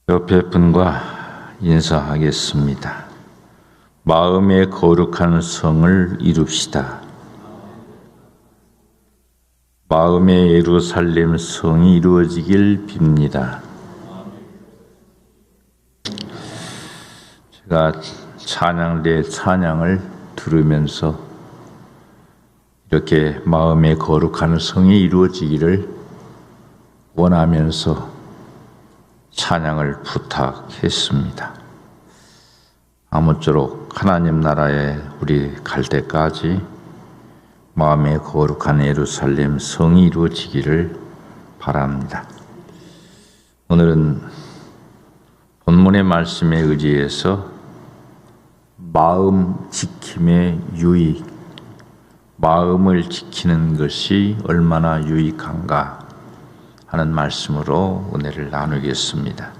옆에 분과 인사하겠습니다. 마음의 거룩한 성을 이룹시다. 마음의 예루살렘 성이 이루어지길 빕니다. 제가 찬양대 찬양을 들으면서 이렇게 마음의 거룩한 성이 이루어지기를 원하면서 찬양을 부탁했습니다. 아무쪼록 하나님 나라에 우리 갈 때까지 마음의 거룩한 예루살렘 성이 이루어지기를 바랍니다. 오늘은 본문의 말씀에 의지해서 마음 지킴의 유익, 마음을 지키는 것이 얼마나 유익한가 하는 말씀으로 은혜를 나누겠습니다.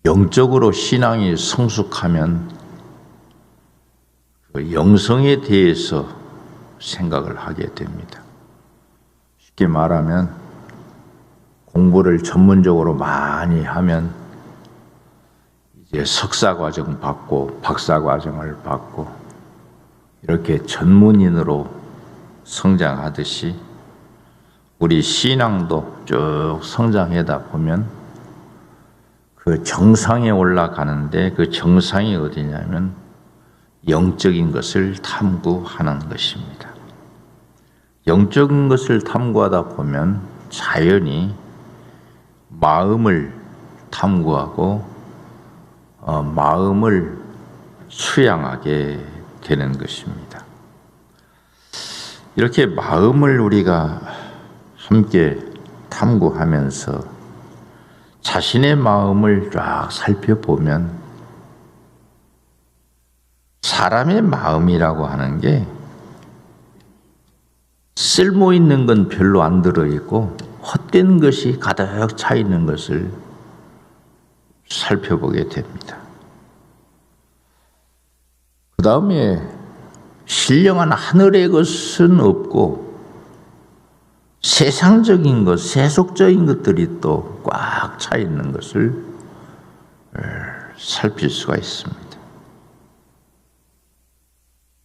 영적으로 신앙이 성숙하면 그 영성에 대해서 생각을 하게 됩니다. 쉽게 말하면 공부를 전문적으로 많이 하면 이제 석사 과정 받고 박사 과정을 받고 이렇게 전문인으로 성장하듯이 우리 신앙도 쭉 성장하다 보면 그 정상에 올라가는데 그 정상이 어디냐면 영적인 것을 탐구하는 것입니다. 영적인 것을 탐구하다 보면 자연히 마음을 탐구하고 마음을 수양하게 되는 것입니다. 이렇게 마음을 우리가 함께 탐구하면서 자신의 마음을 쫙 살펴보면 사람의 마음이라고 하는 게 쓸모 있는 건 별로 안 들어있고 헛된 것이 가득 차 있는 것을 살펴보게 됩니다. 그 다음에 신령한 하늘의 것은 없고 세상적인 것, 세속적인 것들이 또 꽉 차 있는 것을 살필 수가 있습니다.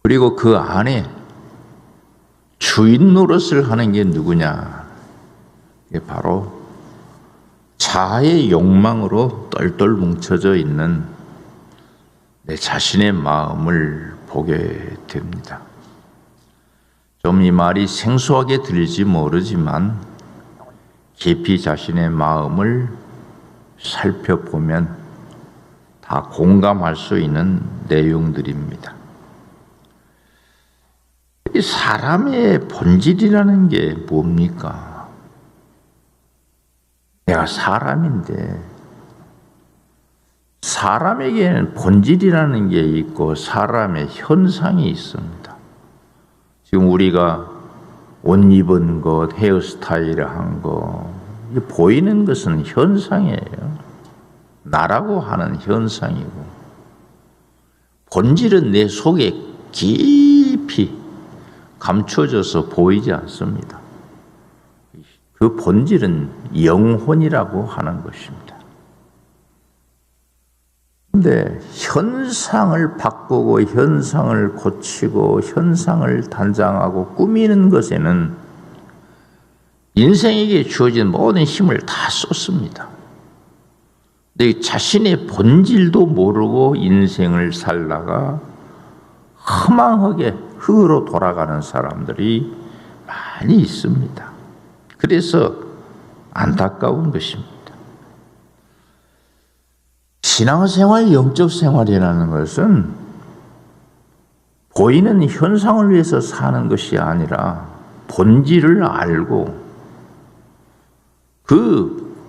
그리고 그 안에 주인 노릇을 하는 게 누구냐? 이게 바로 자아의 욕망으로 똘똘 뭉쳐져 있는 내 자신의 마음을 보게 됩니다. 좀 이 말이 생소하게 들릴지 모르지만 깊이 자신의 마음을 살펴보면 다 공감할 수 있는 내용들입니다. 이 사람의 본질이라는 게 뭡니까? 내가 사람인데 사람에게는 본질이라는 게 있고 사람의 현상이 있습니다. 지금 우리가 옷 입은 것, 헤어스타일을 한 것, 보이는 것은 현상이에요. 나라고 하는 현상이고 본질은 내 속에 깊이 감춰져서 보이지 않습니다. 그 본질은 영혼이라고 하는 것입니다. 그런데 현상을 바꾸고 현상을 고치고 현상을 단장하고 꾸미는 것에는 인생에게 주어진 모든 힘을 다 쏟습니다. 근데 자신의 본질도 모르고 인생을 살다가 허망하게 흙으로 돌아가는 사람들이 많이 있습니다. 그래서 안타까운 것입니다. 신앙생활, 영적 생활이라는 것은 보이는 현상을 위해서 사는 것이 아니라 본질을 알고 그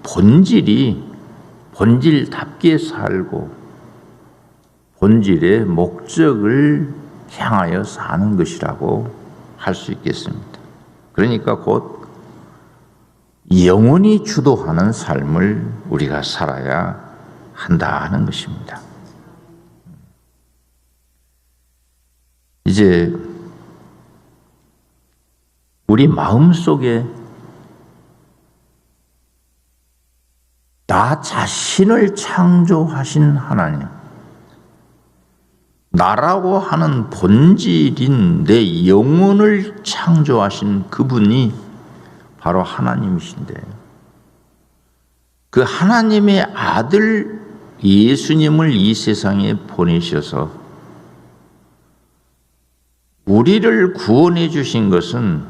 본질답게 살고 본질의 목적을 향하여 사는 것이라고 할 수 있겠습니다. 그러니까 곧 영혼이 주도하는 삶을 우리가 살아야 한다는 것입니다. 이제 우리 마음속에 나 자신을 창조하신 하나님, 나라고 하는 본질인 내 영혼을 창조하신 그분이 바로 하나님이신데, 그 하나님의 아들 예수님을 이 세상에 보내셔서 우리를 구원해 주신 것은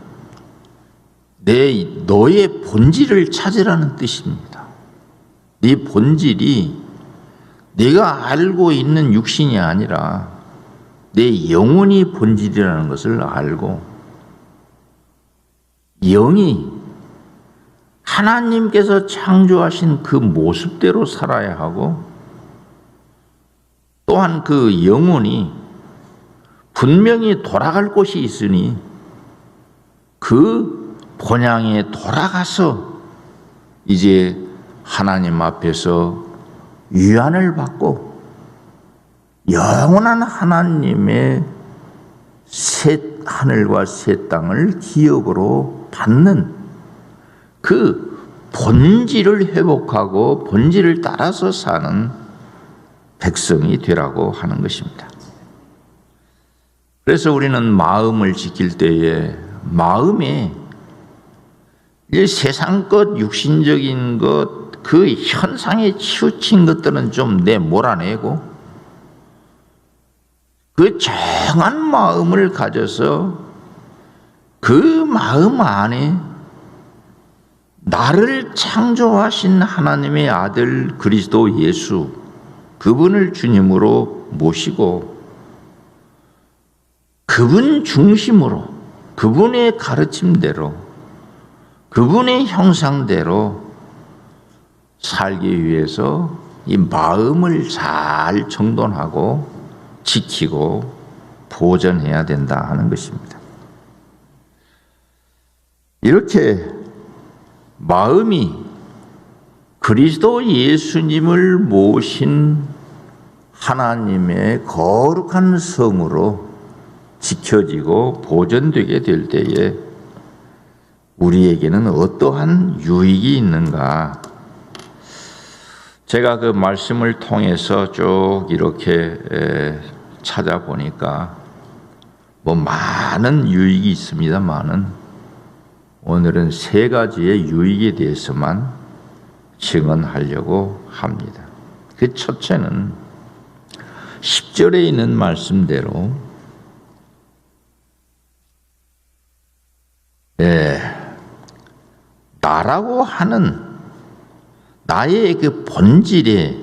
너의 본질을 찾으라는 뜻입니다. 네 본질이 네가 알고 있는 육신이 아니라 내 영혼이 본질이라는 것을 알고, 영이 하나님께서 창조하신 그 모습대로 살아야 하고, 또한 그 영혼이 분명히 돌아갈 곳이 있으니 그 본향에 돌아가서 이제 하나님 앞에서 위안을 받고 영원한 하나님의 새 하늘과 새 땅을 기업으로 받는 그 본질을 회복하고 본질을 따라서 사는 백성이 되라고 하는 것입니다. 그래서 우리는 마음을 지킬 때에 마음에 이 세상 것, 육신적인 것, 그 현상에 치우친 것들은 좀 몰아내고 그 정한 마음을 가져서 그 마음 안에 나를 창조하신 하나님의 아들 그리스도 예수, 그분을 주님으로 모시고 그분 중심으로, 그분의 가르침대로, 그분의 형상대로 살기 위해서 이 마음을 잘 정돈하고 지키고 보존해야 된다 하는 것입니다. 이렇게 마음이 그리스도 예수님을 모신 하나님의 거룩한 성으로 지켜지고 보존되게 될 때에 우리에게는 어떠한 유익이 있는가? 제가 그 말씀을 통해서 쭉 이렇게 찾아보니까 많은 유익이 있습니다만은 오늘은 세 가지의 유익에 대해서만 증언하려고 합니다. 그 첫째는 10절에 있는 말씀대로 나라고 하는 나의 그 본질에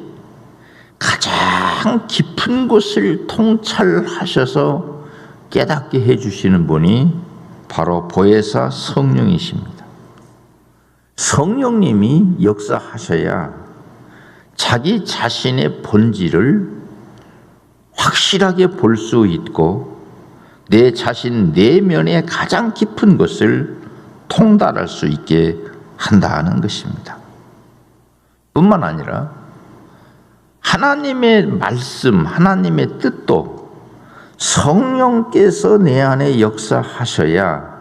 가장 깊은 곳을 통찰하셔서 깨닫게 해주시는 분이 바로 보혜사 성령이십니다. 성령님이 역사하셔야 자기 자신의 본질을 확실하게 볼 수 있고 내 자신 내면의 가장 깊은 것을 통달할 수 있게 한다는 것입니다. 뿐만 아니라 하나님의 말씀, 하나님의 뜻도 성령께서 내 안에 역사하셔야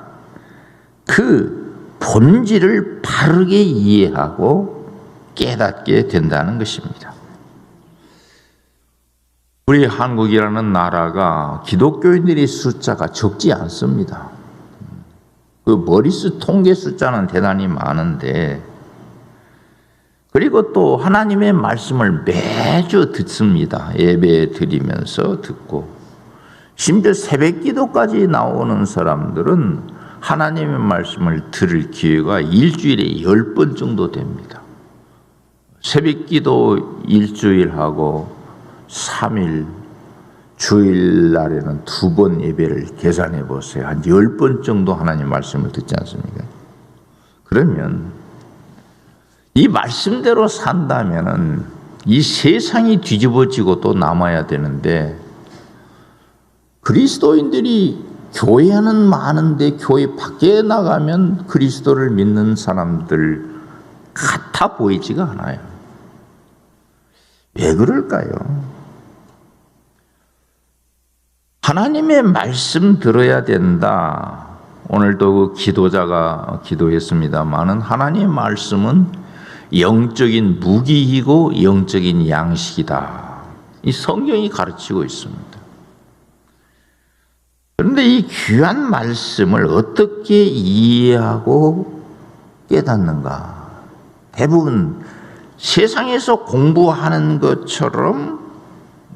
그 본질을 바르게 이해하고 깨닫게 된다는 것입니다. 우리 한국이라는 나라가 기독교인들의 숫자가 적지 않습니다. 그 머릿수 통계 숫자는 대단히 많은데, 그리고 또 하나님의 말씀을 매주 듣습니다. 예배 드리면서 듣고, 심지어 새벽 기도까지 나오는 사람들은 하나님의 말씀을 들을 기회가 일주일에 10번 정도 됩니다. 새벽 기도 일주일하고 3일, 주일날에는 2번 예배를 계산해 보세요. 한 10번 정도 하나님 말씀을 듣지 않습니까? 그러면 이 말씀대로 산다면은 이 세상이 뒤집어지고 또 남아야 되는데, 그리스도인들이 교회는 많은데 교회 밖에 나가면 그리스도를 믿는 사람들 같아 보이지가 않아요. 왜 그럴까요? 하나님의 말씀 들어야 된다. 오늘도 그 기도자가 기도했습니다마는 하나님의 말씀은 영적인 무기이고 영적인 양식이다. 이 성경이 가르치고 있습니다. 그런데 이 귀한 말씀을 어떻게 이해하고 깨닫는가? 대부분 세상에서 공부하는 것처럼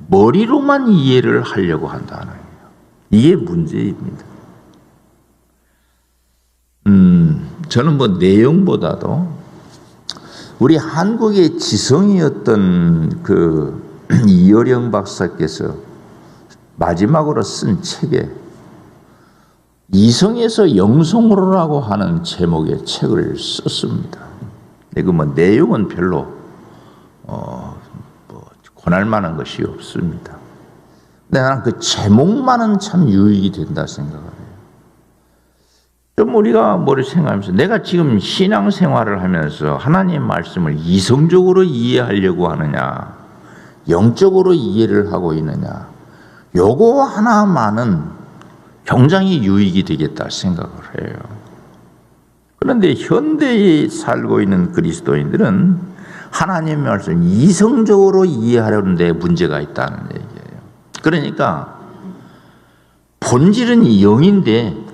머리로만 이해를 하려고 한다는 거예요. 이게 문제입니다. 저는 뭐 내용보다도 우리 한국의 지성이었던 그 이어령 박사께서 마지막으로 쓴 책에 이성에서 영성으로라고 하는 제목의 책을 썼습니다. 그 뭐 내용은 별로 권할 만한 것이 없습니다. 근데 나는 그 제목만은 참 유익이 된다 생각해요. 좀 우리가 뭐를 생각하면서 내가 지금 신앙생활을 하면서 하나님 말씀을 이성적으로 이해하려고 하느냐, 영적으로 이해를 하고 있느냐, 요거 하나만은 굉장히 유익이 되겠다 생각을 해요. 그런데 현대에 살고 있는 그리스도인들은 하나님의 말씀을 이성적으로 이해하려는 데 문제가 있다는 얘기예요. 그러니까 본질은 영인데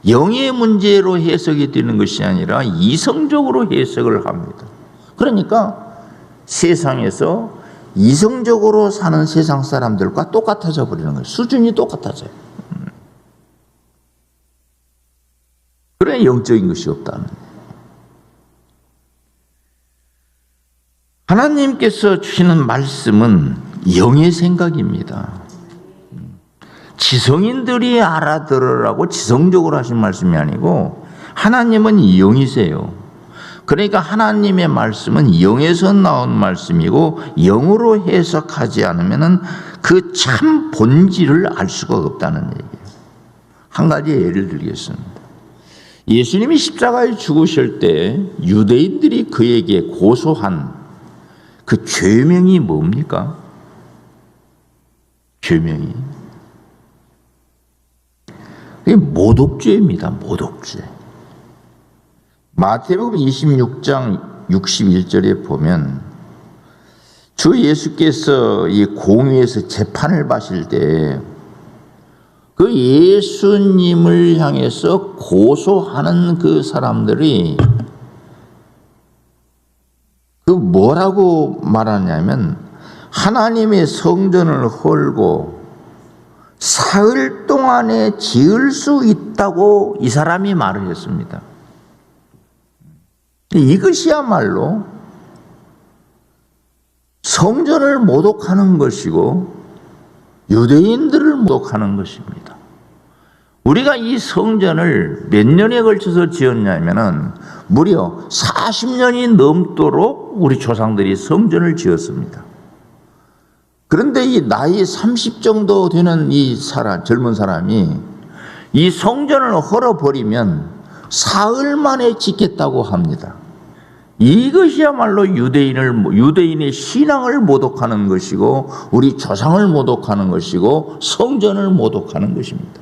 영의 문제로 해석이 되는 것이 아니라 이성적으로 해석을 합니다. 그러니까 세상에서 이성적으로 사는 세상 사람들과 똑같아져 버리는 거예요. 수준이 똑같아져요. 그래 영적인 것이 없다는 거예요. 하나님께서 주시는 말씀은 영의 생각입니다. 지성인들이 알아들으라고 지성적으로 하신 말씀이 아니고 하나님은 영이세요. 그러니까 하나님의 말씀은 영에서 나온 말씀이고 영으로 해석하지 않으면 그 참 본질을 알 수가 없다는 얘기예요. 한 가지 예를 들겠습니다. 예수님이 십자가에 죽으실 때 유대인들이 그에게 고소한 그 죄명이 뭡니까? 죄명이 모독죄입니다. 모독죄. 마태복음 26장 61절에 보면 주 예수께서 이 공회에서 재판을 받으실 때 그 예수님을 향해서 고소하는 그 사람들이 그 뭐라고 말하냐면 하나님의 성전을 헐고 사흘 동안에 지을 수 있다고 이 사람이 말을 했습니다. 이것이야말로 성전을 모독하는 것이고 유대인들을 모독하는 것입니다. 우리가 이 성전을 몇 년에 걸쳐서 지었냐면은 무려 40년이 넘도록 우리 조상들이 성전을 지었습니다. 그런데 이 나이 30 정도 되는 이 사람, 젊은 사람이 이 성전을 헐어버리면 사흘 만에 짓겠다고 합니다. 이것이야말로 유대인의 신앙을 모독하는 것이고 우리 조상을 모독하는 것이고 성전을 모독하는 것입니다.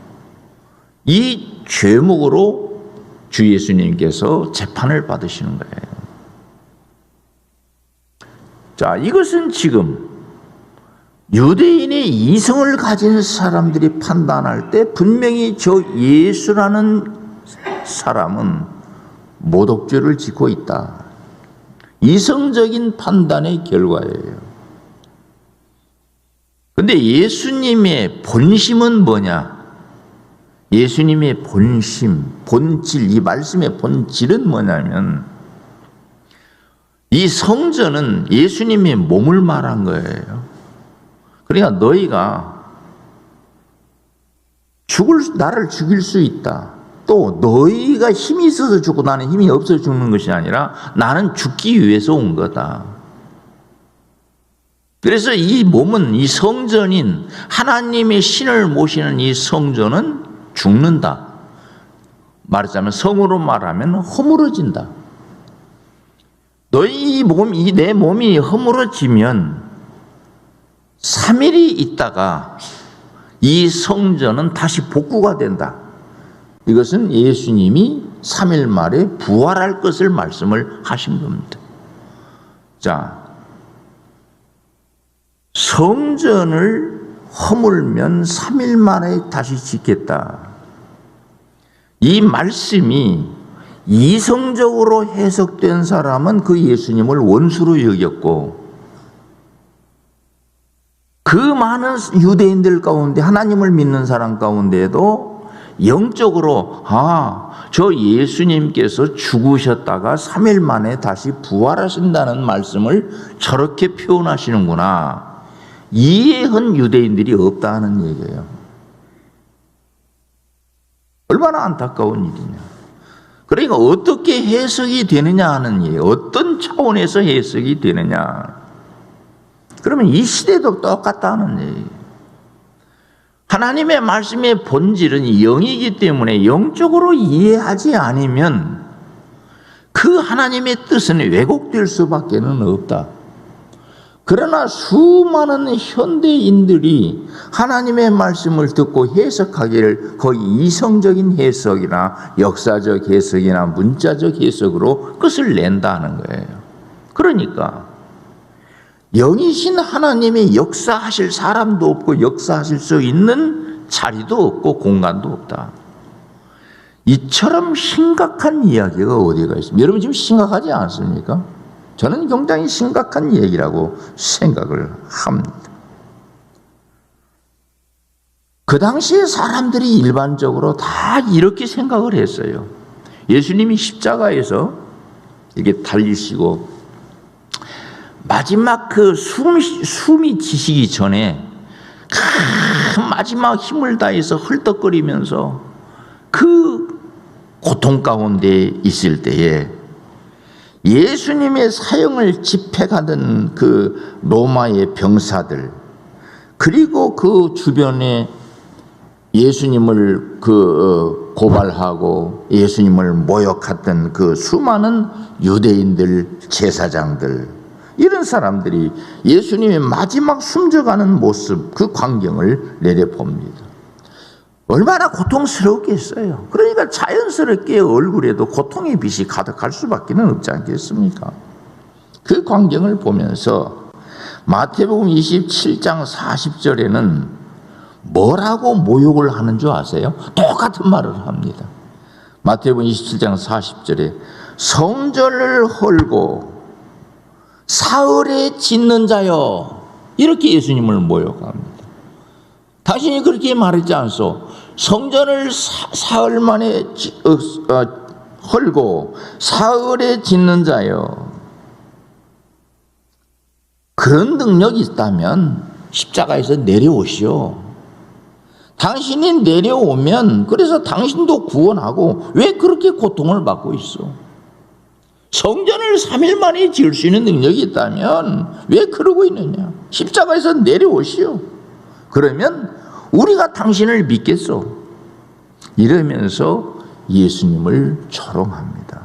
이 죄목으로 주 예수님께서 재판을 받으시는 거예요. 자, 이것은 지금 유대인의 이성을 가진 사람들이 판단할 때 분명히 저 예수라는 사람은 모독죄를 짓고 있다. 이성적인 판단의 결과예요. 그런데 예수님의 본심은 뭐냐? 예수님의 본심, 본질, 이 말씀의 본질은 뭐냐면 이 성전은 예수님의 몸을 말한 거예요. 그러니까 너희가 나를 죽일 수 있다. 또 너희가 힘이 있어서 죽고 나는 힘이 없어서 죽는 것이 아니라 나는 죽기 위해서 온 거다. 그래서 이 몸은 이 성전인 하나님의 신을 모시는 이 성전은 죽는다. 말하자면 성으로 말하면 허물어진다. 너희 몸이 내 몸이 허물어지면 3일이 있다가 이 성전은 다시 복구가 된다. 이것은 예수님이 3일 만에 부활할 것을 말씀을 하신 겁니다. 자, 성전을 허물면 3일 만에 다시 짓겠다. 이 말씀이 이성적으로 해석된 사람은 그 예수님을 원수로 여겼고, 그 많은 유대인들 가운데, 하나님을 믿는 사람 가운데에도 영적으로 저 예수님께서 죽으셨다가 3일 만에 다시 부활하신다는 말씀을 저렇게 표현하시는구나, 이해한 유대인들이 없다는 얘기예요. 얼마나 안타까운 일이냐. 그러니까 어떻게 해석이 되느냐 하는 얘기예요. 어떤 차원에서 해석이 되느냐. 그러면 이 시대도 똑같다는 얘기예요. 하나님의 말씀의 본질은 영이기 때문에 영적으로 이해하지 않으면 그 하나님의 뜻은 왜곡될 수밖에 없다. 그러나 수많은 현대인들이 하나님의 말씀을 듣고 해석하기를 거의 이성적인 해석이나 역사적 해석이나 문자적 해석으로 끝을 낸다는 거예요. 그러니까 영이신 하나님이 역사하실 사람도 없고 역사하실 수 있는 자리도 없고 공간도 없다. 이처럼 심각한 이야기가 어디가 있습니까? 여러분 지금 심각하지 않습니까? 저는 굉장히 심각한 얘기라고 생각을 합니다. 그 당시에 사람들이 일반적으로 다 이렇게 생각을 했어요. 예수님이 십자가에서 이렇게 달리시고 마지막 그 숨이 지시기 전에 마지막 힘을 다해서 헐떡거리면서 그 고통 가운데 있을 때에 예수님의 사형을 집행하던 그 로마의 병사들, 그리고 그 주변에 예수님을 고발하고 예수님을 모욕했던 그 수많은 유대인들, 제사장들, 이런 사람들이 예수님의 마지막 숨져가는 모습, 그 광경을 내려봅니다. 얼마나 고통스럽겠어요. 그러니까 자연스럽게 얼굴에도 고통의 빛이 가득할 수밖에 없지 않겠습니까? 그 광경을 보면서 마태복음 27장 40절에는 뭐라고 모욕을 하는 줄 아세요? 똑같은 말을 합니다. 마태복음 27장 40절에 성전을 헐고 사흘에 짓는 자여, 이렇게 예수님을 모욕합니다. 당신이 그렇게 말했지 않소? 성전을 사흘 만에 헐고 사흘에 짓는 자여. 그런 능력이 있다면 십자가에서 내려오시오. 당신이 내려오면 그래서 당신도 구원하고 왜 그렇게 고통을 받고 있어? 성전을 3일 만에 지을 수 있는 능력이 있다면 왜 그러고 있느냐? 십자가에서 내려오시오. 그러면 우리가 당신을 믿겠소. 이러면서 예수님을 조롱합니다.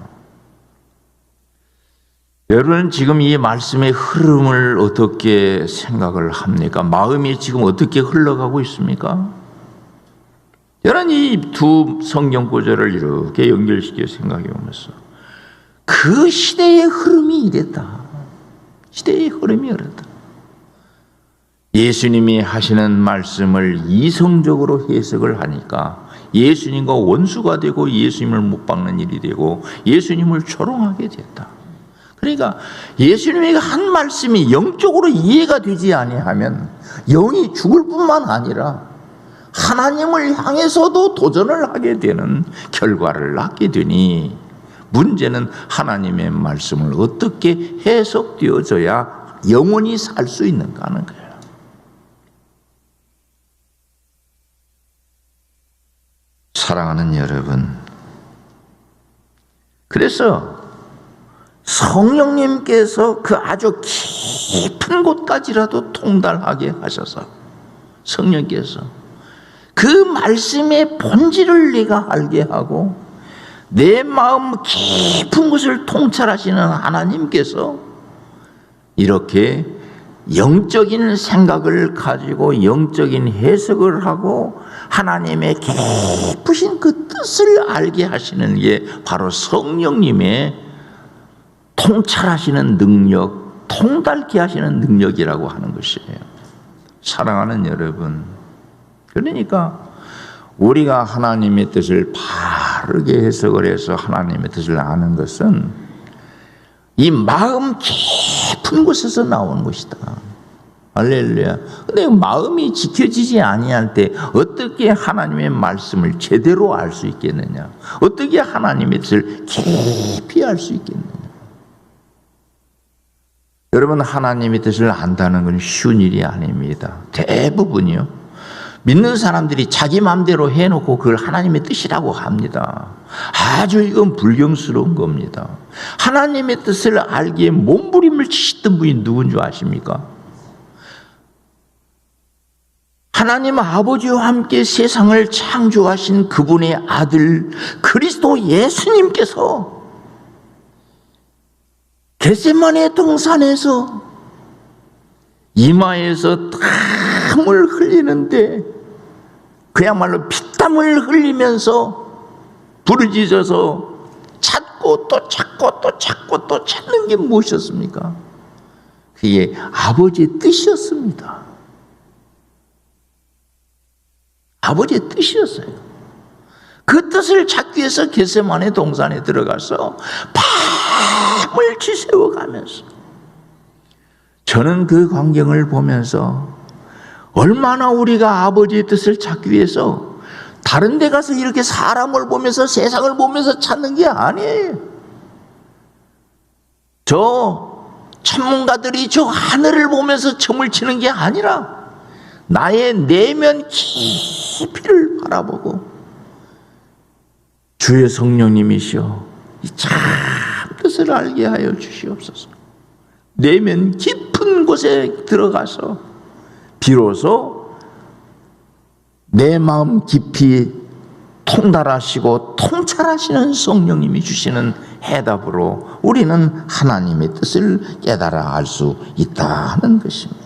여러분 지금 이 말씀의 흐름을 어떻게 생각을 합니까? 마음이 지금 어떻게 흘러가고 있습니까? 여러분 이 두 성경 구절을 이렇게 연결시켜 생각해 보면서 그 시대의 흐름이 이랬다. 시대의 흐름이 이랬다. 예수님이 하시는 말씀을 이성적으로 해석을 하니까 예수님과 원수가 되고 예수님을 못 박는 일이 되고 예수님을 조롱하게 됐다. 그러니까 예수님이 한 말씀이 영적으로 이해가 되지 아니하면 영이 죽을 뿐만 아니라 하나님을 향해서도 도전을 하게 되는 결과를 낳게 되니 문제는 하나님의 말씀을 어떻게 해석되어져야 영원히 살 수 있는가 하는 거예요. 사랑하는 여러분, 그래서 성령님께서 그 아주 깊은 곳까지라도 통달하게 하셔서 성령께서 그 말씀의 본질을 내가 알게 하고 내 마음 깊은 곳을 통찰하시는 하나님께서 이렇게 영적인 생각을 가지고 영적인 해석을 하고 하나님의 깊으신 그 뜻을 알게 하시는 게 바로 성령님의 통찰하시는 능력, 통달케 하시는 능력이라고 하는 것이에요. 사랑하는 여러분, 그러니까 우리가 하나님의 뜻을 바르게 해석을 해서 하나님의 뜻을 아는 것은 이 마음 깊은 곳에서 나오는 것이다. 할렐루야. 근데 마음이 지켜지지 아니할 때 어떻게 하나님의 말씀을 제대로 알 수 있겠느냐? 어떻게 하나님의 뜻을 깊이 알 수 있겠느냐? 여러분, 하나님의 뜻을 안다는 건 쉬운 일이 아닙니다. 대부분이요. 믿는 사람들이 자기 마음대로 해놓고 그걸 하나님의 뜻이라고 합니다. 아주 이건 불경스러운 겁니다. 하나님의 뜻을 알기에 몸부림을 치셨던 분이 누군 줄 아십니까? 하나님 아버지와 함께 세상을 창조하신 그분의 아들 그리스도 예수님께서 겟세마네 동산에서 이마에서 땀을 흘리는데 그야말로 피땀을 흘리면서 부르짖어서 찾고 또 찾고 또 찾고 또 찾는 게 무엇이었습니까? 그게 아버지의 뜻이었습니다. 아버지의 뜻이었어요. 그 뜻을 찾기 위해서 겟세마네 동산에 들어가서 밤을 지새워가면서, 저는 그 광경을 보면서 얼마나 우리가 아버지의 뜻을 찾기 위해서 다른 데 가서 이렇게 사람을 보면서 세상을 보면서 찾는 게 아니에요. 저 천문가들이 저 하늘을 보면서 춤을 추는 게 아니라 나의 내면 깊이를 바라보고 주의 성령님이시여 이 참 뜻을 알게 하여 주시옵소서. 내면 깊은 곳에 들어가서 비로소 내 마음 깊이 통달하시고 통찰하시는 성령님이 주시는 해답으로 우리는 하나님의 뜻을 깨달아 알 수 있다는 것입니다.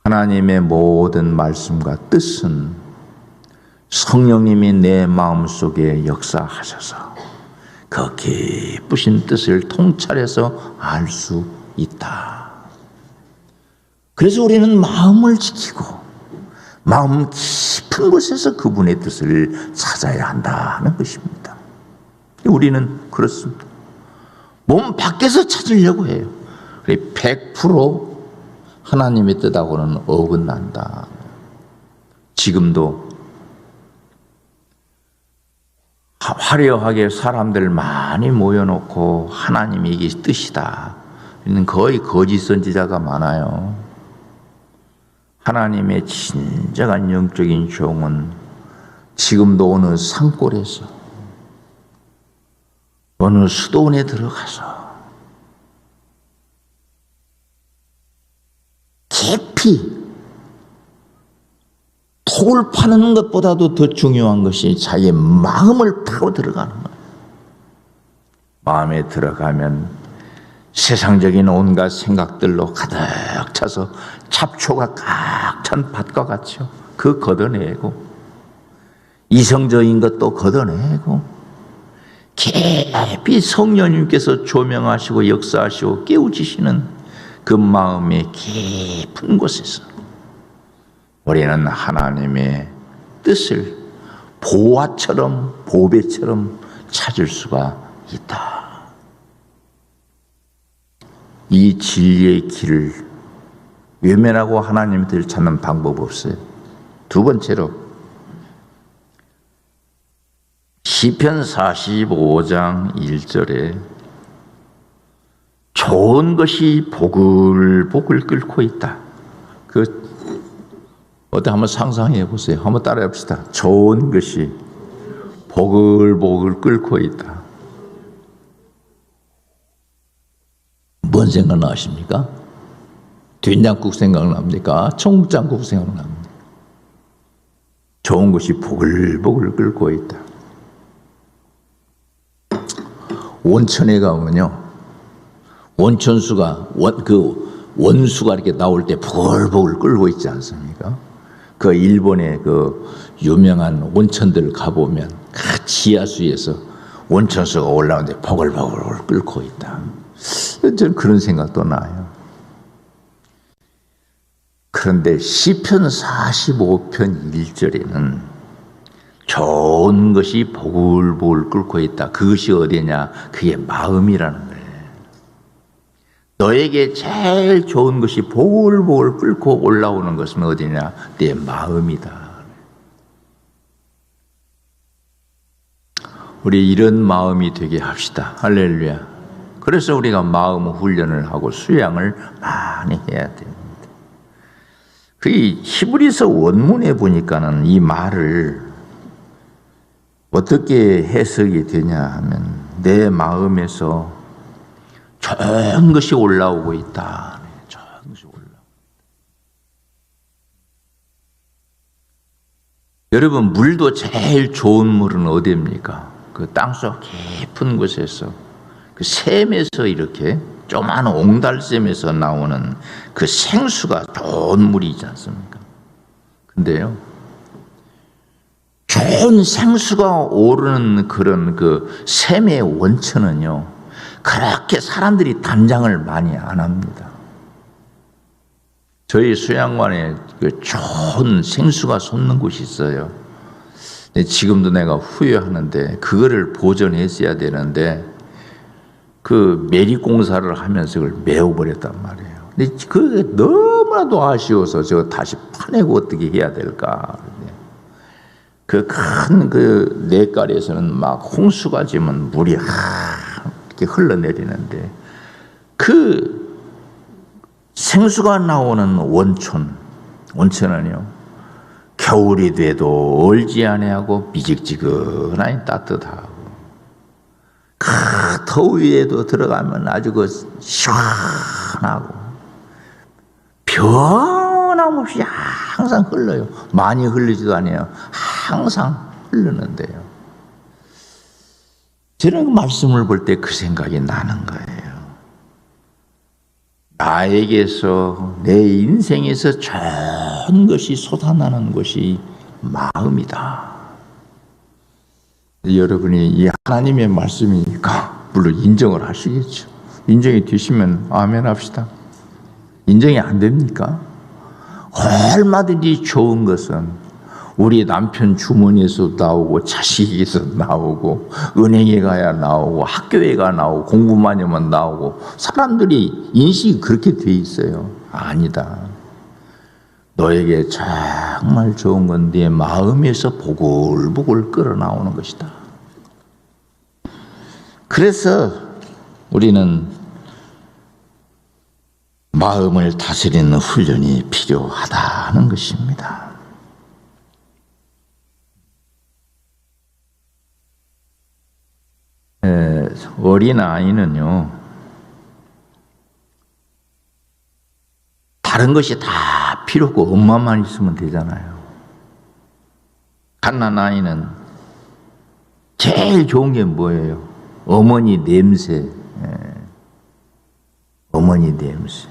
하나님의 모든 말씀과 뜻은 성령님이 내 마음속에 역사하셔서 그 깊으신 뜻을 통찰해서 알 수 있다. 그래서 우리는 마음을 지키고 마음 깊은 곳에서 그분의 뜻을 찾아야 한다는 것입니다. 우리는 그렇습니다. 몸 밖에서 찾으려고 해요. 100% 하나님의 뜻하고는 어긋난다. 지금도 화려하게 사람들 많이 모여놓고 하나님이 이게 뜻이다. 거의 거짓 선지자가 많아요. 하나님의 진정한 영적인 종은 지금도 어느 산골에서 어느 수도원에 들어가서 깊이 톡을 파는 것보다도 더 중요한 것이 자기의 마음을 파고 들어가는 거예요. 마음에 들어가면 세상적인 온갖 생각들로 가득 차서 잡초가 꽉 찬 밭과 같죠. 그거 걷어내고 이성적인 것도 걷어내고 깊이 성령님께서 조명하시고 역사하시고 깨우치시는 그 마음의 깊은 곳에서 우리는 하나님의 뜻을 보화처럼 보배처럼 찾을 수가 있다. 이 진리의 길을 외면하고 하나님의 뜻을 찾는 방법 없어요. 두 번째로 시편 45장 1절에 좋은 것이 보글보글 끓고 있다. 어때 한번 상상해 보세요. 한번 따라해 봅시다. 좋은 것이 보글보글 끓고 있다. 뭔 생각나십니까? 된장국 생각납니까? 청국장국 생각납니까? 좋은 것이 보글보글 끓고 있다. 온천에 가면요, 온천수가 원수가 이렇게 나올 때 보글보글 끓고 있지 않습니까? 그 일본의 그 유명한 온천들 가보면 그 지하수에서 온천수가 올라오는데 보글보글 끓고 있다. 저는 그런 생각도 나요. 그런데 시편 45편 1절에는 좋은 것이 보글보글 끓고 있다. 그것이 어디냐? 그게 마음이라는 거예요. 너에게 제일 좋은 것이 보글보글 끓고 올라오는 것은 어디냐? 내 마음이다. 우리 이런 마음이 되게 합시다. 할렐루야. 그래서 우리가 마음 훈련을 하고 수양을 많이 해야 됩니다. 그 히브리서 원문에 보니까는 이 말을 어떻게 해석이 되냐 하면 내 마음에서 좋은 것이 올라오고 있다. 좋은 것이 올라오고 있다. 여러분, 물도 제일 좋은 물은 어디입니까? 그 땅속 깊은 곳에서 그 샘에서 이렇게 조그마한 옹달샘에서 나오는 그 생수가 좋은 물이지 않습니까? 근데요, 좋은 생수가 오르는 그런 그 샘의 원천은요, 그렇게 사람들이 단장을 많이 안 합니다. 저희 수양관에 그 좋은 생수가 솟는 곳이 있어요. 지금도 내가 후회하는데 그거를 보존했어야 되는데 그 매립공사를 하면서 그걸 메워버렸단 말이에요. 근데 그게 너무나도 아쉬워서 저거 다시 파내고 어떻게 해야 될까. 그 큰 그 냇가리에서는 막 홍수가 지면 물이 이렇게 흘러내리는데 그 생수가 나오는 원천은요, 겨울이 돼도 얼지 아니하고 미직지근하니 따뜻하고 그 더위에도 들어가면 아주 그 시원하고 변함없이 항상 흘러요. 많이 흘리지도 않아요. 항상 흐르는데요. 저는 그 말씀을 볼 때 그 생각이 나는 거예요. 나에게서 내 인생에서 좋은 것이 솟아나는 것이 마음이다. 여러분이 이 하나님의 말씀이니까 물론 인정을 하시겠죠. 인정이 되시면 아멘 합시다. 인정이 안 됩니까? 얼마든지 좋은 것은 우리 남편 주머니에서 나오고 자식에서 나오고 은행에 가야 나오고 학교에 가 나오고 공부만 하면 나오고 사람들이 인식이 그렇게 돼 있어요. 아니다. 너에게 정말 좋은 건 네 마음에서 보글보글 끓어나오는 것이다. 그래서 우리는 마음을 다스리는 훈련이 필요하다는 것입니다. 어린아이는요, 다른 것이 다 필요 없고 엄마만 있으면 되잖아요. 갓난아이는 제일 좋은 게 뭐예요? 어머니 냄새. 어머니 냄새.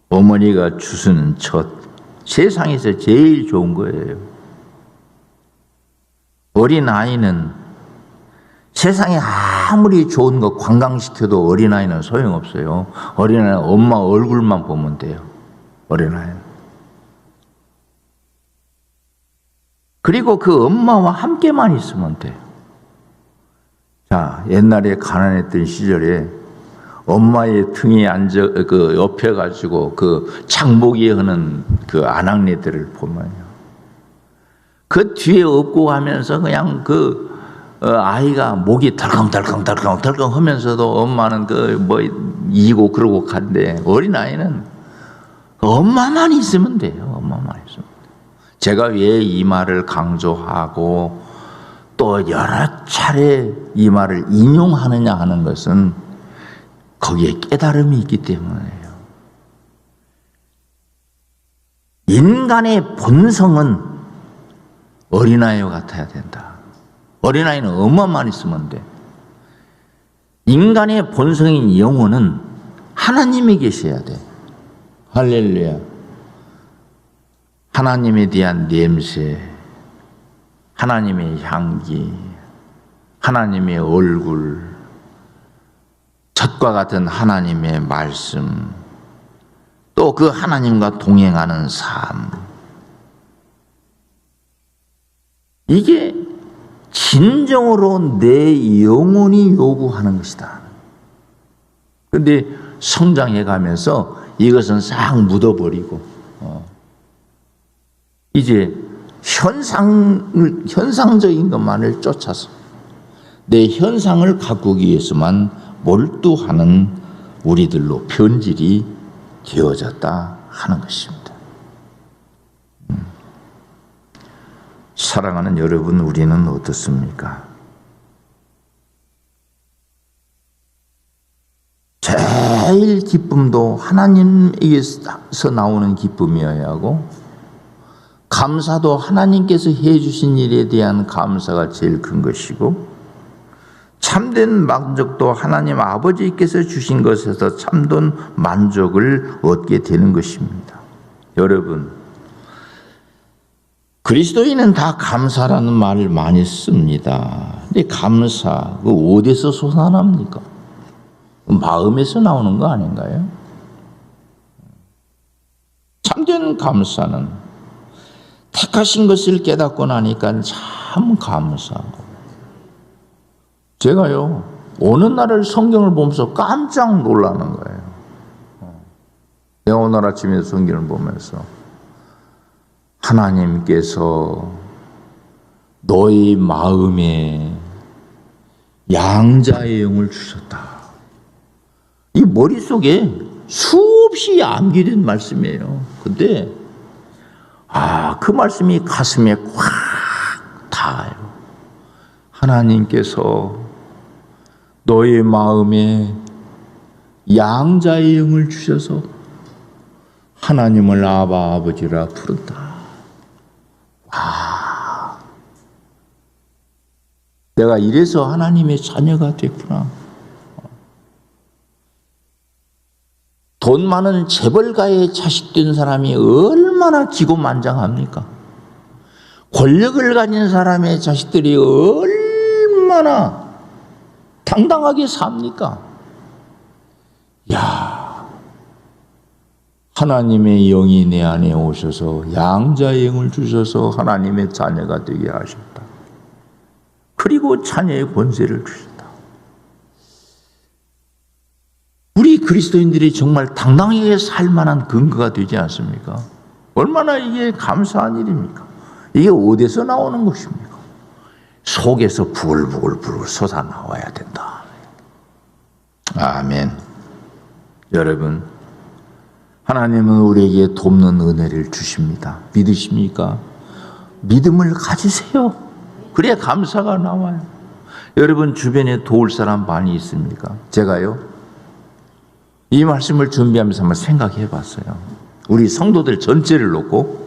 어머니가 주시는 젖. 세상에서 제일 좋은 거예요. 어린아이는 세상에 아무리 좋은 거 관광시켜도 어린아이는 소용없어요. 어린아이는 엄마 얼굴만 보면 돼요. 어린아이는. 그리고 그 엄마와 함께만 있으면 돼요. 자, 옛날에 가난했던 시절에 엄마의 등에 앉아, 그 옆에 가지고 그 장보기 하는 그 아낙네들을 보면요. 그 뒤에 업고 가면서 그냥 그 아이가 목이 덜컹덜컹 하면서도 엄마는 그 뭐 이고 그러고 간대. 어린아이는 엄마만 있으면 돼요. 엄마만 있으면 돼요. 제가 왜 이 말을 강조하고 또 여러 차례 이 말을 인용하느냐 하는 것은 거기에 깨달음이 있기 때문이에요. 인간의 본성은 어린아이와 같아야 된다. 어린아이는 엄마만 있으면 돼. 인간의 본성인 영혼은 하나님이 계셔야 돼. 할렐루야. 하나님에 대한 냄새, 하나님의 향기, 하나님의 얼굴, 젖과 빛과 같은 하나님의 말씀, 또 그 하나님과 동행하는 삶, 이게 진정으로 내 영혼이 요구하는 것이다. 그런데 성장해 가면서 이것은 싹 묻어버리고 이제 현상적인 것만을 쫓아서 내 현상을 가꾸기 위해서만 몰두하는 우리들로 변질이 되어졌다 하는 것입니다. 사랑하는 여러분, 우리는 어떻습니까? 제일 기쁨도 하나님에게서 나오는 기쁨이어야 하고, 감사도 하나님께서 해주신 일에 대한 감사가 제일 큰 것이고, 참된 만족도 하나님 아버지께서 주신 것에서 참된 만족을 얻게 되는 것입니다. 여러분, 그리스도인은 다 감사라는 말을 많이 씁니다. 근데 감사, 그 어디서 솟아납니까? 마음에서 나오는 거 아닌가요? 참된 감사는 택하신 것을 깨닫고 나니까 참 감사하고, 제가요 어느 날을 성경을 보면서 깜짝 놀라는 거예요. 내가 오늘 아침에 성경을 보면서 하나님께서 너희 마음에 양자의 영을 주셨다. 이 머릿속에 수없이 암기된 말씀이에요. 근데 그 말씀이 가슴에 꽉 닿아요. 하나님께서 너의 마음에 양자의 영을 주셔서 하나님을 아바 아버지라 부른다. 내가 이래서 하나님의 자녀가 됐구나. 돈 많은 재벌가의 자식된 사람이 얼마나 기고만장합니까? 권력을 가진 사람의 자식들이 얼마나 당당하게 삽니까? 야, 하나님의 영이 내 안에 오셔서 양자의 영을 주셔서 하나님의 자녀가 되게 하셨다. 그리고 자녀의 권세를 주셨다. 우리 그리스도인들이 정말 당당하게 살 만한 근거가 되지 않습니까? 얼마나 이게 감사한 일입니까? 이게 어디서 나오는 것입니까? 속에서 부글부글 솟아나와야 된다. 아멘. 여러분, 하나님은 우리에게 돕는 은혜를 주십니다. 믿으십니까? 믿음을 가지세요. 그래야 감사가 나와요. 여러분 주변에 도울 사람 많이 있습니까? 제가요, 이 말씀을 준비하면서 한번 생각해 봤어요. 우리 성도들 전체를 놓고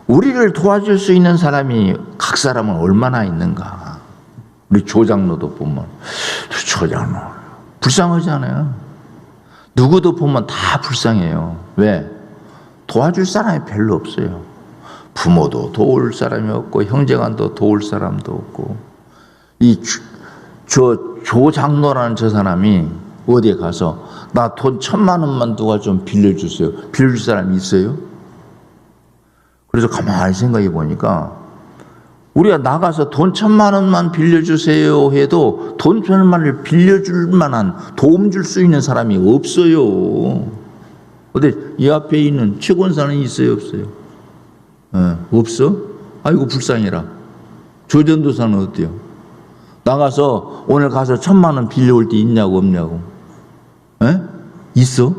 우리를 도와줄 수 있는 사람이 각 사람은 얼마나 있는가. 우리 조장로도 보면 조장로 불쌍하잖아요. 누구도 보면 다 불쌍해요. 왜? 도와줄 사람이 별로 없어요. 부모도 도울 사람이 없고 형제간도 도울 사람도 없고, 조장로라는 저 사람이 어디에 가서 나 돈 1,000만 원만 누가 좀 빌려주세요. 빌려줄 사람이 있어요? 그래서 가만히 생각해 보니까 우리가 나가서 돈 1,000만 원만 빌려주세요 해도 돈 1,000만 원을 빌려줄 만한, 도움 줄 수 있는 사람이 없어요. 어디 이 앞에 있는 최권사는 있어요, 없어요? 없어? 아이고 불쌍해라. 조전도사는 어때요? 나가서 오늘 가서 1,000만 원 빌려올 때 있냐고 없냐고? 있어?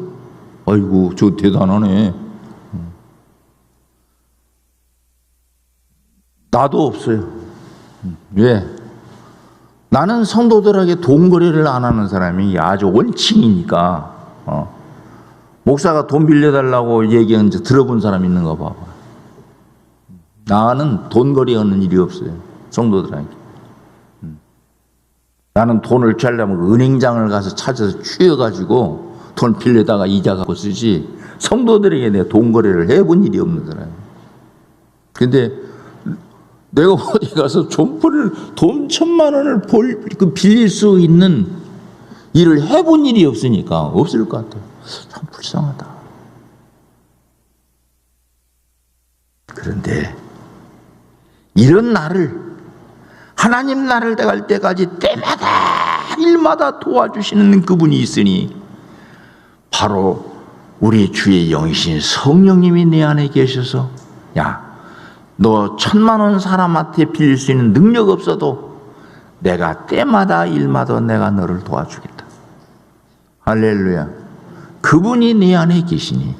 아이고 저 대단하네. 나도 없어요. 왜? 나는 성도들에게 돈 거래를 안 하는 사람이 아주 원칙이니까. 목사가 돈 빌려달라고 얘기한 적 들어본 사람 있는가 봐봐. 나는 돈 거래하는 일이 없어요. 성도들에게. 나는 돈을 취하려면 은행장을 가서 찾아서 취해가지고 돈 빌려다가 이자 갖고 쓰지, 성도들에게 내가 돈 거래를 해본 일이 없는 사람이에요. 근데 내가 어디 가서 돈 1,000만 원을 빌릴 수 있는 일을 해본 일이 없으니까 없을 것 같아요. 참 불쌍하다. 그런데 이런 나를, 하나님 나를 갈 때까지 때마다 일마다 도와주시는 그분이 있으니 바로 우리 주의 영이신 성령님이 내 안에 계셔서, 야, 너 1000만 원 사람한테 빌릴 수 있는 능력 없어도 내가 때마다 일마다 내가 너를 도와주겠다. 할렐루야. 그분이 내 안에 계시니,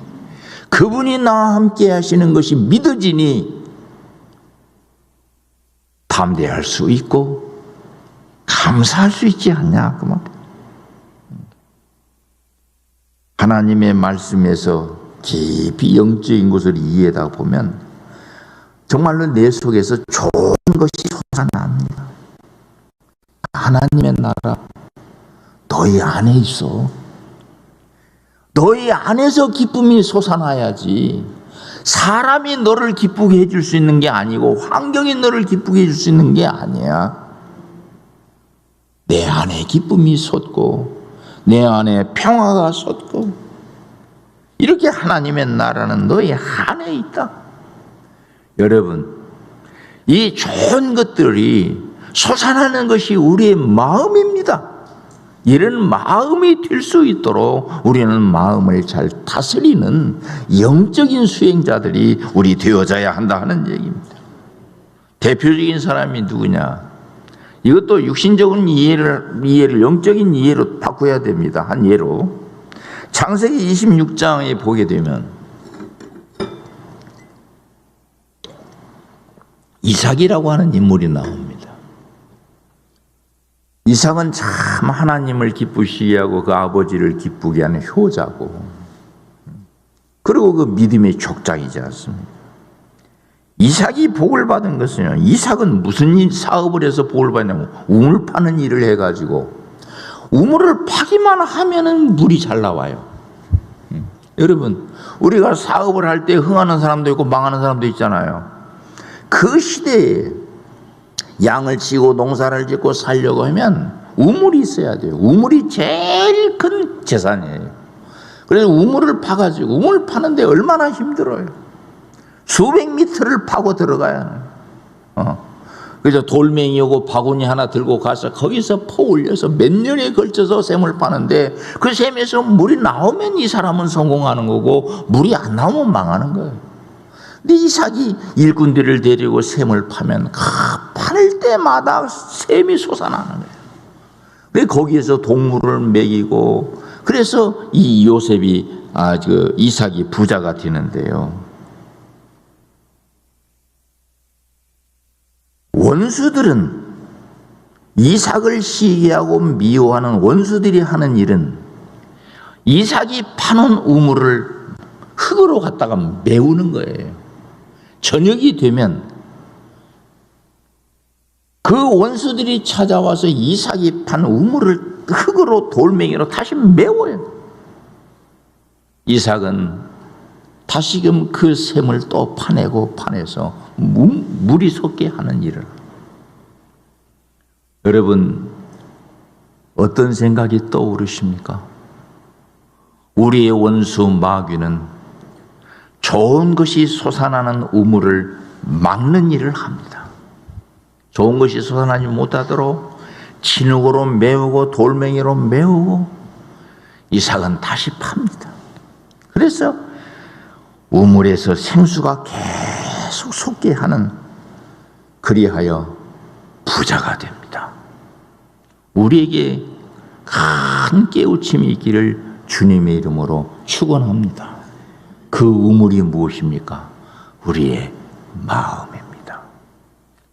그분이 나와 함께 하시는 것이 믿어지니 담대할 수 있고 감사할 수 있지 않냐 그 말. 하나님의 말씀에서 깊이 영적인 것을 이해하다 보면 정말로 내 속에서 좋은 것이 솟아납니다. 하나님의 나라 너희 안에 있어. 너희 안에서 기쁨이 솟아나야지. 사람이 너를 기쁘게 해줄 수 있는 게 아니고 환경이 너를 기쁘게 해줄 수 있는 게 아니야. 내 안에 기쁨이 솟고 내 안에 평화가 솟고 이렇게 하나님의 나라는 너희 안에 있다. 여러분, 이 좋은 것들이 솟아나는 것이 우리의 마음입니다. 이런 마음이 될 수 있도록 우리는 마음을 잘 다스리는 영적인 수행자들이 우리 되어져야 한다 하는 얘기입니다. 대표적인 사람이 누구냐? 이것도 육신적인 이해를 영적인 이해로 바꿔야 됩니다. 한 예로 창세기 26장에 보게 되면 이삭이라고 하는 인물이 나옵니다. 이삭은 참 하나님을 기쁘시게 하고 그 아버지를 기쁘게 하는 효자고, 그리고 그 믿음의 족장이지 않습니까? 이삭이 복을 받은 것은요, 이삭은 무슨 사업을 해서 복을 받냐면 우물 파는 일을 해가지고 우물을 파기만 하면은 물이 잘 나와요. 여러분, 우리가 사업을 할 때 흥하는 사람도 있고 망하는 사람도 있잖아요. 그 시대에 양을 치고 농사를 짓고 살려고 하면 우물이 있어야 돼요. 우물이 제일 큰 재산이에요. 그래서 우물을 파가지고, 우물 파는데 얼마나 힘들어요. 수백 미터를 파고 들어가야 해요. 그래서 돌멩이 오고 바구니 하나 들고 가서 거기서 퍼 올려서 몇 년에 걸쳐서 샘을 파는데, 그 샘에서 물이 나오면 이 사람은 성공하는 거고 물이 안 나오면 망하는 거예요. 근데 이삭이 일꾼들을 데리고 샘을 파면 파낼 때마다 샘이 솟아나는 거예요. 그래서 거기에서 동물을 먹이고, 그래서 이 요셉이 이삭이 부자가 되는데요. 원수들은, 이삭을 시기하고 미워하는 원수들이 하는 일은 이삭이 파놓은 우물을 흙으로 갖다가 메우는 거예요. 저녁이 되면 그 원수들이 찾아와서 이삭이 판 우물을 흙으로 돌멩이로 다시 메워요. 이삭은 다시금 그 샘을 또 파내서 물이 솟게 하는 일을. 여러분, 어떤 생각이 떠오르십니까? 우리의 원수 마귀는 좋은 것이 솟아나는 우물을 막는 일을 합니다. 좋은 것이 솟아나지 못하도록 진흙으로 메우고 돌멩이로 메우고 이삭은 다시 팝니다. 그래서 우물에서 생수가 계속 솟게 하는, 그리하여 부자가 됩니다. 우리에게 큰 깨우침이 있기를 주님의 이름으로 축원합니다. 그 우물이 무엇입니까? 우리의 마음입니다.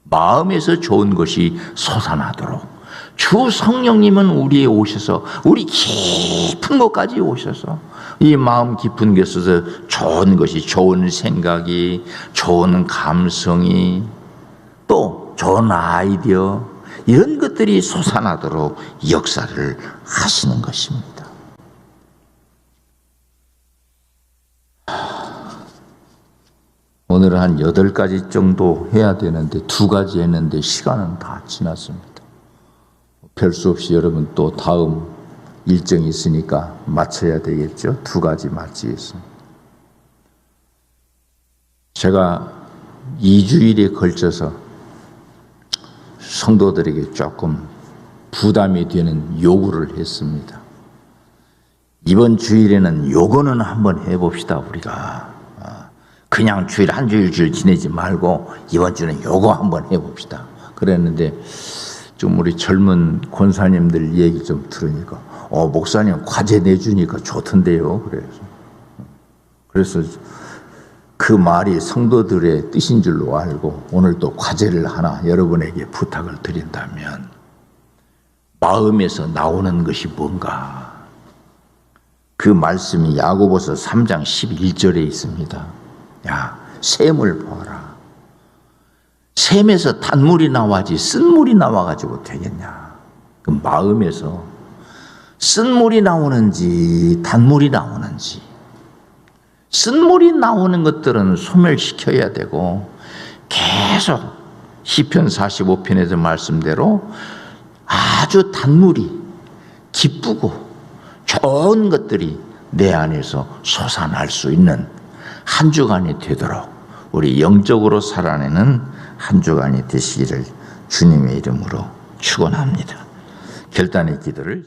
마음에서 좋은 것이 솟아나도록 주 성령님은 우리에 오셔서, 우리 깊은 곳까지 오셔서 이 마음 깊은 곳에서 좋은 것이, 좋은 생각이, 좋은 감성이, 또 좋은 아이디어, 이런 것들이 솟아나도록 역사를 하시는 것입니다. 오늘은 한 8가지 정도 해야 되는데 2가지 했는데 시간은 다 지났습니다. 별 수 없이 여러분 또 다음 일정이 있으니까 마쳐야 되겠죠. 두 가지 마치겠습니다. 제가 2주일에 걸쳐서 성도들에게 조금 부담이 되는 요구를 했습니다. 이번 주일에는 요거는 한번 해봅시다. 우리가 그냥 주일 한 주일 지내지 말고 이번 주는 요거 한번 해봅시다. 그랬는데 좀 우리 젊은 권사님들 얘기 좀 들으니까 목사님 과제 내주니까 좋던데요. 그래서 그 말이 성도들의 뜻인 줄로 알고 오늘 또 과제를 하나 여러분에게 부탁을 드린다면 마음에서 나오는 것이 뭔가? 그 말씀이 야고보서 3장 11절에 있습니다. 야, 샘을 보아라. 샘에서 단물이 나와야지 쓴물이 나와가지고 되겠냐? 그 마음에서 쓴물이 나오는지 단물이 나오는지, 쓴물이 나오는 것들은 소멸시켜야 되고 계속 시편 45편에서 말씀대로 아주 단물이 기쁘고 좋은 것들이 내 안에서 솟아날 수 있는 한 주간이 되도록 우리 영적으로 살아내는 한 주간이 되시기를 주님의 이름으로 축원합니다. 결단의 기도를